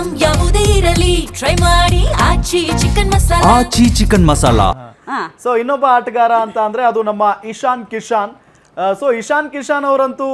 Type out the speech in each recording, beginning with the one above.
Item ಯಾವುದೇ ಇರಲಿ try ಮಾಡಿ ಆಚಿ ಚಿಕನ್ ಮಸಾಲಾ. ಆಚಿ ಚಿಕನ್ ಮಸಾಲಾ. ಸೊ ಇನ್ನೊಬ್ಬ ಆಟಗಾರ ಅಂತ ಅಂದ್ರೆ ಅದು ನಮ್ಮ ಇಶಾನ್ ಕಿಶಾನ್. ಸೊ ಇಶಾನ್ ಕಿಶಾನ್ ಅವರಂತೂ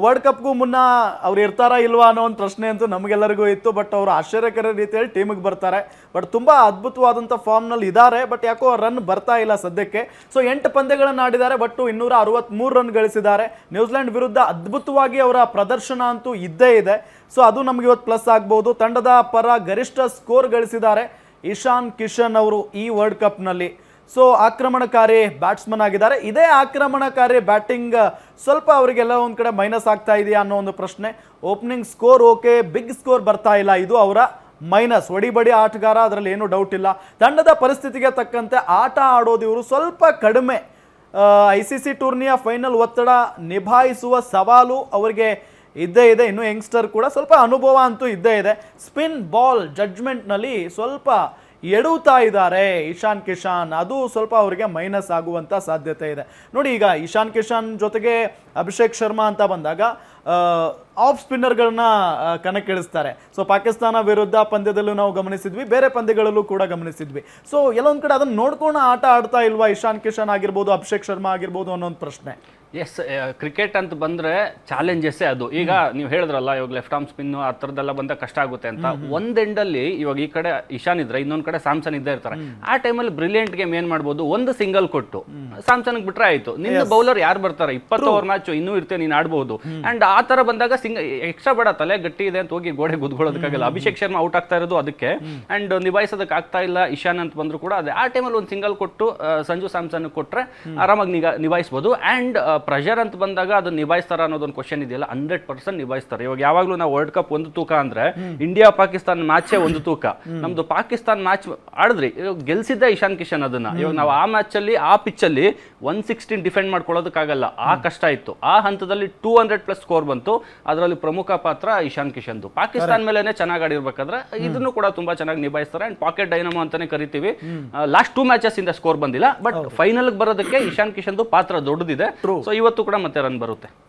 ವರ್ಲ್ಡ್ ಕಪ್ಗೂ ಮುನ್ನ ಅವ್ರು ಇರ್ತಾರಾ ಇಲ್ವಾ ಅನ್ನೋ ಒಂದು ಪ್ರಶ್ನೆ ಅಂತೂ ನಮಗೆಲ್ಲರಿಗೂ ಇತ್ತು. ಬಟ್ ಅವರು ಆಶ್ಚರ್ಯಕರ ರೀತಿಯಲ್ಲಿ ಟೀಮಿಗೆ ಬರ್ತಾರೆ. ಬಟ್ ತುಂಬ ಅದ್ಭುತವಾದಂಥ ಫಾರ್ಮ್ನಲ್ಲಿ ಇದ್ದಾರೆ. ಬಟ್ ಯಾಕೋ ರನ್ ಬರ್ತಾ ಇಲ್ಲ ಸದ್ಯಕ್ಕೆ. ಸೊ 8 ಪಂದ್ಯಗಳನ್ನು ಆಡಿದ್ದಾರೆ, ಬಟ್ 263 ರನ್ ಗಳಿಸಿದ್ದಾರೆ. ನ್ಯೂಜಿಲೆಂಡ್ ವಿರುದ್ಧ ಅದ್ಭುತವಾಗಿ ಅವರ ಪ್ರದರ್ಶನ ಅಂತೂ ಇದ್ದೇ ಇದೆ. ಸೊ ಅದು ನಮಗೆ ಇವತ್ತು ಪ್ಲಸ್ ಆಗ್ಬೋದು. ತಂಡದ ಪರ ಗರಿಷ್ಠ ಸ್ಕೋರ್ ಗಳಿಸಿದ್ದಾರೆ ಇಶಾನ್ ಕಿಶನ್ ಅವರು ಈ ವರ್ಲ್ಡ್ ಕಪ್ನಲ್ಲಿ. ಸೊ ಆಕ್ರಮಣಕಾರಿ ಬ್ಯಾಟ್ಸ್ಮನ್ ಆಗಿದ್ದಾರೆ. ಇದೇ ಆಕ್ರಮಣಕಾರಿ ಬ್ಯಾಟಿಂಗ್ ಸ್ವಲ್ಪ ಅವರಿಗೆಲ್ಲ ಒಂದು ಕಡೆ ಮೈನಸ್ ಆಗ್ತಾ ಇದೆಯಾ ಅನ್ನೋ ಒಂದು ಪ್ರಶ್ನೆ. Opening score okay, big score ಬರ್ತಾ ಇಲ್ಲ, ಇದು ಅವರ ಮೈನಸ್. ಹೊಡಿಬಡಿ ಆಟಗಾರ, ಅದರಲ್ಲಿ ಏನೂ ಡೌಟ್ ಇಲ್ಲ. ತಂಡದ ಪರಿಸ್ಥಿತಿಗೆ ತಕ್ಕಂತೆ ಆಟ ಆಡೋದು ಇವರು ಸ್ವಲ್ಪ ಕಡಿಮೆ. ICC ಟೂರ್ನಿಯ ಫೈನಲ್ ಒತ್ತಡ ನಿಭಾಯಿಸುವ ಸವಾಲು ಅವರಿಗೆ ಇದ್ದೇ ಇದೆ. ಇನ್ನು ಯಂಗ್ಸ್ಟರ್ ಕೂಡ ಸ್ವಲ್ಪ ಅನುಭವ ಅಂತೂ ಇದ್ದೇ ಇದೆ. ಸ್ಪಿನ್ ಬಾಲ್ ಜಡ್ಜ್ಮೆಂಟ್ನಲ್ಲಿ ಸ್ವಲ್ಪ ಎಡುತ್ತಾ ಇದ್ದಾರೆ ಇಶಾನ್ ಕಿಶಾನ್. ಅದು ಸ್ವಲ್ಪ ಅವರಿಗೆ ಮೈನಸ್ ಆಗುವಂಥ ಸಾಧ್ಯತೆ ಇದೆ. ನೋಡಿ, ಈಗ ಇಶಾನ್ ಕಿಶಾನ್ ಜೊತೆಗೆ ಅಭಿಷೇಕ್ ಶರ್ಮಾ ಅಂತ ಬಂದಾಗ ಆಫ್ ಸ್ಪಿನ್ನರ್ಗಳನ್ನ ಕಣಕ್ಕಿಳಿಸ್ತಾರೆ. ಸೊ ಪಾಕಿಸ್ತಾನ ವಿರುದ್ಧ ಪಂದ್ಯದಲ್ಲೂ ನಾವು ಗಮನಿಸಿದ್ವಿ, ಬೇರೆ ಪಂದ್ಯಗಳಲ್ಲೂ ಕೂಡ ಗಮನಿಸಿದ್ವಿ. ಸೊ ಎಲ್ಲೊಂದು ಕಡೆ ಅದನ್ನು ನೋಡ್ಕೊಂಡು ಆಟ ಆಡ್ತಾ ಇಲ್ವಾ ಇಶಾನ್ ಕಿಶಾನ್ ಆಗಿರ್ಬೋದು, ಅಭಿಷೇಕ್ ಶರ್ಮಾ ಆಗಿರ್ಬೋದು ಅನ್ನೋ ಒಂದು ಪ್ರಶ್ನೆ. ಎಸ್, ಕ್ರಿಕೆಟ್ ಅಂತ ಬಂದ್ರೆ ಚಾಲೆಂಜಸ್ಸೇ ಅದು. ಈಗ ನೀವು ಹೇಳಿದ್ರಲ್ಲ, ಇವಾಗ ಲೆಫ್ಟ್ ಆರ್ಮ್ ಸ್ಪಿನ್ ಆ ಥರದ್ದೆಲ್ಲ ಬಂದಾಗ ಕಷ್ಟ ಆಗುತ್ತೆ ಅಂತ. ಒಂದ್ ಎಂಡಲ್ಲಿ ಇವಾಗ ಈ ಕಡೆ ಇಶಾನ್ ಇದ್ರೆ ಇನ್ನೊಂದ್ ಕಡೆ ಸ್ಯಾಮ್ಸನ್ ಇದ್ದೇ ಇರ್ತಾರೆ. ಆ ಟೈಮಲ್ಲಿ ಬ್ರಿಲಿಯಂಟ್ ಗೇಮ್ ಏನ್ ಮಾಡ್ಬೋದು, ಒಂದು ಸಿಂಗಲ್ ಕೊಟ್ಟು ಸ್ಯಾಮ್ಸನ್ ಬಿಟ್ರೆ ಆಯ್ತು. ನಿನ್ನ ಬೌಲರ್ ಯಾರು ಬರ್ತಾರೆ, 20 ಓವರ್ ಮ್ಯಾಚ್ ಇನ್ನೂ ಇರ್ತೇ, ನೀನು ಆಡ್ಬಹುದು. ಅಂಡ್ ಆ ತರ ಬಂದಾಗ ಎಕ್ಸ್ಟ್ರಾ ಬೇಡ, ತಲೆ ಗಟ್ಟಿ ಇದೆ ಅಂತ ಹೋಗಿ ಗೋಡೆ ಗುದ್ಕೊಳ್ಳೋದಕ್ಕಾಗಲ್ಲ. ಅಭಿಷೇಕ್ ಶರ್ಮಾ ಔಟ್ ಆಗ್ತಾ ಇರೋದು ಅದಕ್ಕೆ. ಅಂಡ್ ನಿಭಾಯಿಸೋದಕ್ಕೆ ಆಗ್ತಾ ಇಲ್ಲ ಇಶಾನ್ ಅಂತ ಬಂದ್ರು ಕೂಡ ಅದೇ. ಆ ಟೈಮಲ್ಲಿ ಒಂದು ಸಿಂಗಲ್ ಕೊಟ್ಟು ಸಂಜು ಸ್ಯಾಮ್ಸನ್ ಕೊಟ್ರೆ ಆರಾಮಾಗಿ ನಿಭಾಯಿಸಬಹುದು. ಅಂಡ್ ಪ್ರೆಷರ್ ಅಂತ ಬಂದಾಗ ಅದನ್ನ ನಿಭಾಯಿಸ್ತಾರ ಅನ್ನೋದೊಂದು ಕ್ವಶನ್ ಇದೆಯಲ್ಲ, 100% ನಿಭಾಯಿಸ್ತಾರೆ. ಇವಾಗ ಯಾವಾಗಲೂ ನಾವು ವರ್ಲ್ಡ್ ಕಪ್ ಒಂದು ತೂಕ ಅಂದ್ರೆ ಇಂಡಿಯಾ ಪಾಕಿಸ್ತಾನ ಮ್ಯಾಚೇ ಒಂದು ತೂಕ. ನಮ್ದು ಪಾಕಿಸ್ತಾನ ಮ್ಯಾಚ್ ಆಡಿದ್ರಿ, ಗೆಲ್ಸಿದ್ದ ಇಶಾನ್ ಕಿಶನ್ ಅದನ್ನ. ಇವಾಗ ನಾವು ಆ ಮ್ಯಾಚ್ ಅಲ್ಲಿ ಆ ಪಿಚ್ ಅಲ್ಲಿ 116 ಡಿಫೆಂಡ್ ಮಾಡ್ಕೊಳ್ಳೋದಕ್ಕಾಗಲ್ಲ, ಆ ಕಷ್ಟ ಇತ್ತು. ಆ ಹಂತದಲ್ಲಿ 200+ ಸ್ಕೋರ್ ಬಂತು. ಅದರಲ್ಲಿ ಪ್ರಮುಖ ಪಾತ್ರ ಇಶಾನ್ ಕಿಶನ್ದು. ಪಾಕಿಸ್ತಾನ ಮೇಲೆನೆ ಚೆನ್ನಾಗಿ ಆಡಿರ್ಬೇಕಾದ್ರೆ ಇದನ್ನು ಕೂಡ ತುಂಬಾ ಚೆನ್ನಾಗಿ ನಿಭಾಯಿಸ್ತಾರೆ. ಅಂಡ್ ಪಾಕೆಟ್ ಡೈನಮೋ ಅಂತಾನೆ ಕರಿತೀವಿ. ಲಾಸ್ಟ್ 2 ಮ್ಯಾಚಸ್ ಇಂದ ಸ್ಕೋರ್ ಬಂದಿಲ್ಲ, ಬಟ್ ಫೈನಲ್ ಬರೋದಕ್ಕೆ ಇಶಾನ್ ಕಿಶನ್ದು ಪಾತ್ರ ದೊಡ್ಡದಿದೆ. ಸೊ ಇವತ್ತು ಕೂಡ ಮತ್ತೆ ರನ್ ಬರುತ್ತೆ.